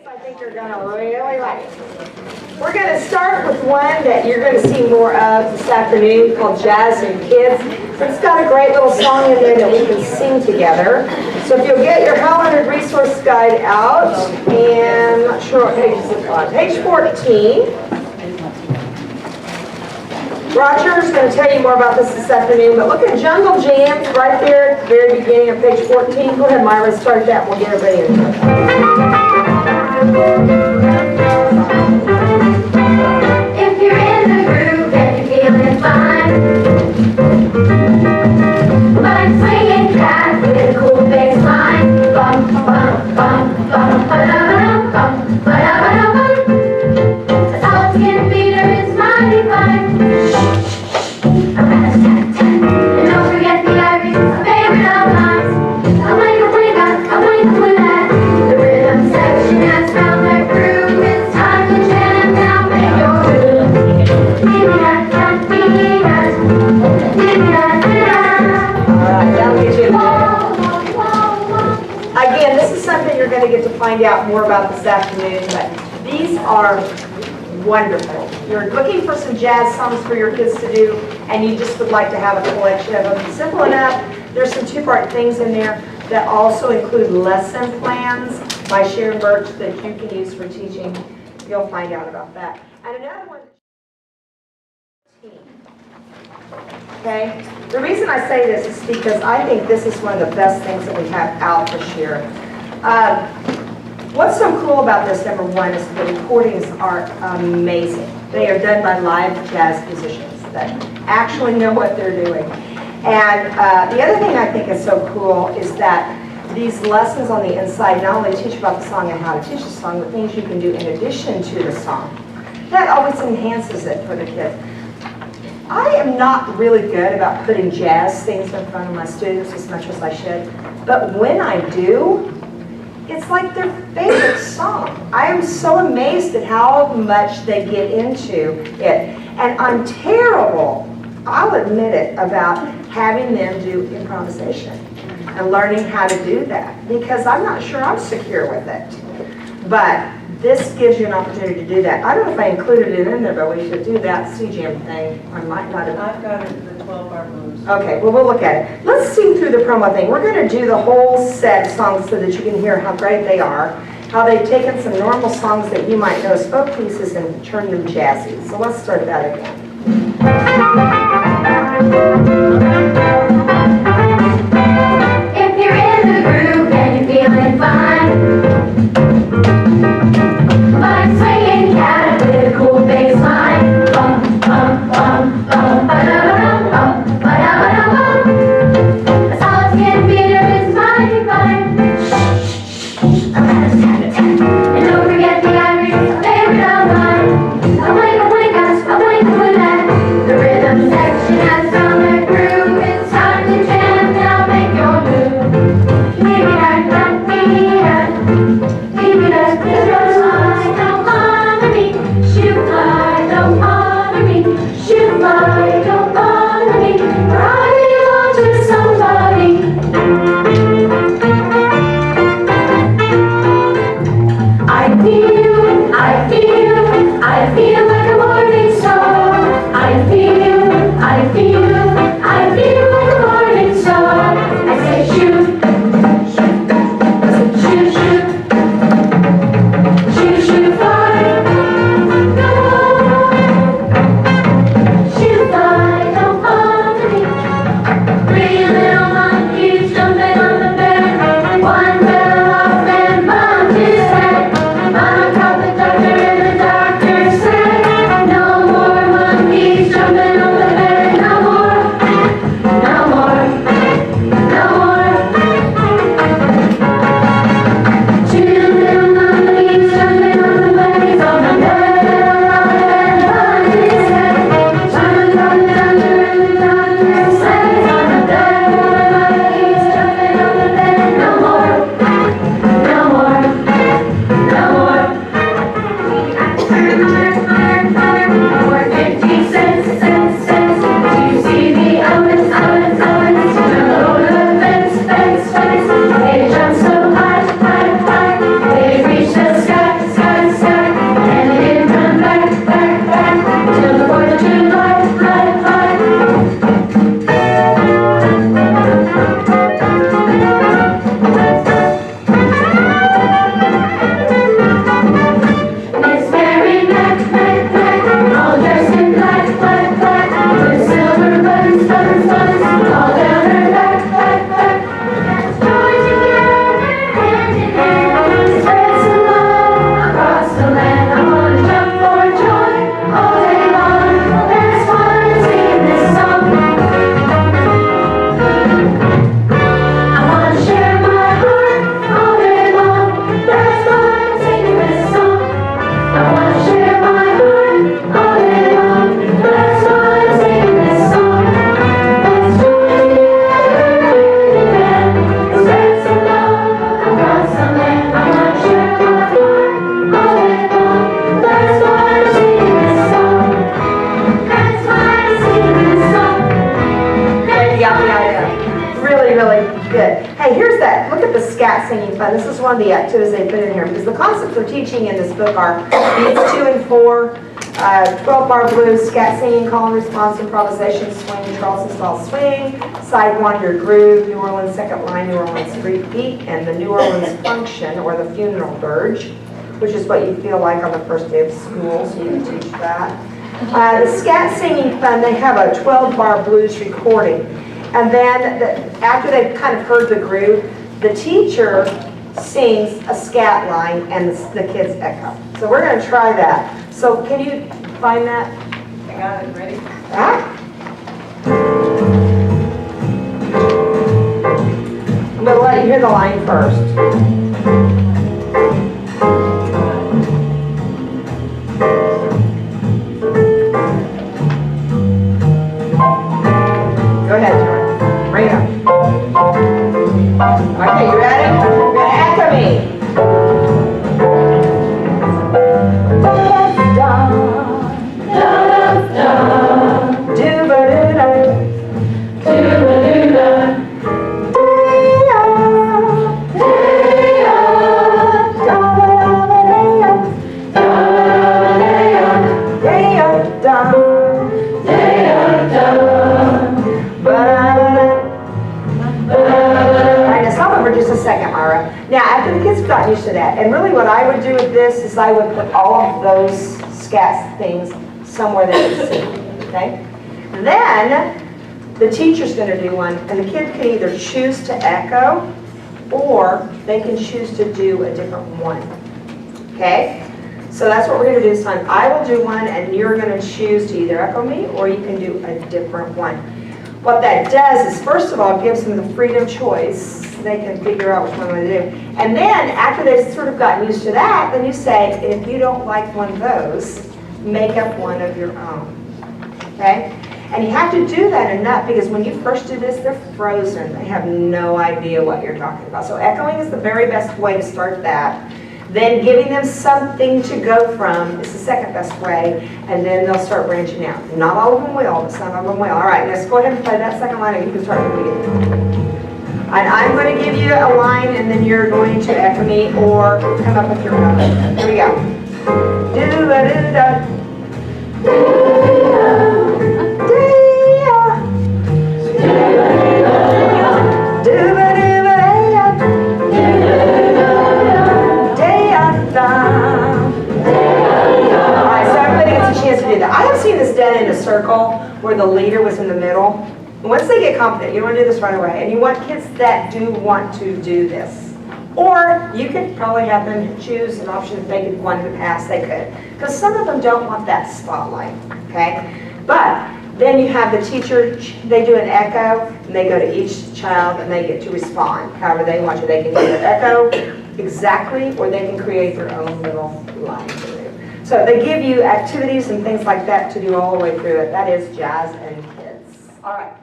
I think you're going to really like it. We're going to start with one that you're going to see more of this afternoon called Jazz and Kids. It's got a great little song in there that we can sing together. So if you'll get your Howland Resource Guide out, and I'm not sure what page it's on. Page 14. Roger's going to tell you more about this afternoon, but look at Jungle Jams right there at the very beginning of page 14. Go ahead, Myra, start that and we'll get everybody in here. If you're in the groove and you're feeling fine, like swinging cat with a cool bass line. Bum, bum, bum, bum, ba-da-ba-dum, bum, ba-da-ba-dum, bum. A solid skin beater is mighty fine. And don't forget the Ivory's favorite of mine. A blink, a blink, a blink, a blink. The rhythm section has found their groove. It's time to jam now, make your move. Dee-dee-da-da, dee-dee-da, dee-dee-da-da-da. All right, that'll get you in there. Again, this is something you're going to get to find out more about this afternoon, but these are wonderful. You're looking for some jazz songs for your kids to do, and you just would like to have a collection of them. Simple enough. There's some two-part things in there that also include lesson plans by Sharon Burch that you can use for teaching. You'll find out about that. And another one. Okay? The reason I say this is because I think this is one of the best things that we have out this year. What's so cool about this, number one, is the recordings are amazing. They are done by live jazz musicians that actually know what they're doing. And the other thing I think is so cool is that these lessons on the inside not only teach about the song and how to teach the song, but things you can do in addition to the song. That always enhances it for the kids. I am not really good about putting jazz things in front of my students as much as I should, but when I do, it's like their favorite song. I am so amazed at how much they get into it. And I'm terrible, I'll admit it, about having them do improvisation and learning how to do that, because I'm not sure I'm secure with it. But this gives you an opportunity to do that. I don't know if I included it in there, but we should do that C-Jam thing. I might not have. I've got it, the 12-bar blues. Okay, well, we'll look at it. Let's sing through the promo thing. We're going to do the whole set of songs so that you can hear how great they are, how they've taken some normal songs that you might know as folk pieces and turned them jazzy. So let's start that again. If you're in the groove and you're feeling fine, like swinging cat with a cool bass line. Bum, bum, bum, bum, ba-da-ba-dum, bum, ba-da-ba-dum, bum. A solid skin beater is mighty fine. And don't forget the Ivory's favorite of mine. A blink, a blink, a blink, a blink. The rhythm section has found their groove. It's time really, really good. Hey, here's that. Look at the scat singing fun. This is one of the activities they put in here because the concepts they're teaching in this book are beats 2 and 4, 12-bar blues, scat singing, call and response, improvisation, swing, Charleston style swing, side wander groove, New Orleans second line, New Orleans street beat, and the New Orleans function or the funeral dirge, which is what you feel like on the first day of school, so you can teach that. The scat singing fun, they have a 12-bar blues recording. And then after they've kind of heard the groove, the teacher sings a scat line and the kids echo. So we're going to try that. So can you find that? I got it, ready? Huh? I'm going to let you hear the line first. Go ahead, Jordan. Bring it up. Okay, you ready? You're going to echo me. Now, after the kids got used to that, and really what I would do with this is I would put all of those scat things somewhere they could see, okay? Then, the teacher's going to do one, and the kid can either choose to echo, or they can choose to do a different one, okay? So that's what we're going to do this time. I will do one, and you're going to choose to either echo me, or you can do a different one. What that does is, first of all, it gives them the freedom of choice. They can figure out which one to do. And then, after they've sort of gotten used to that, then you say, if you don't like one of those, make up one of your own. Okay? And you have to do that enough, because when you first do this, they're frozen. They have no idea what you're talking about. So echoing is the very best way to start that. Then giving them something to go from is the second best way, and then they'll start branching out. Not all of them will, but some of them will. All right, let's go ahead and play that second line, and you can start from the beginning. And I'm going to give you a line, and then you're going to echo me or come up with your own. Here we go. Do-a-do-da. I have seen this done in a circle where the leader was in the middle. Once they get confident, you don't want to do this right away, and you want kids that do want to do this. Or you could probably have them choose an option if they could want to pass, they could. Because some of them don't want that spotlight, okay? But then you have the teacher, they do an echo, and they go to each child, and they get to respond however they want to. They can either echo exactly, or they can create their own little line to do. So they give you activities and things like that to do all the way through it. That is jazz and kids. All right.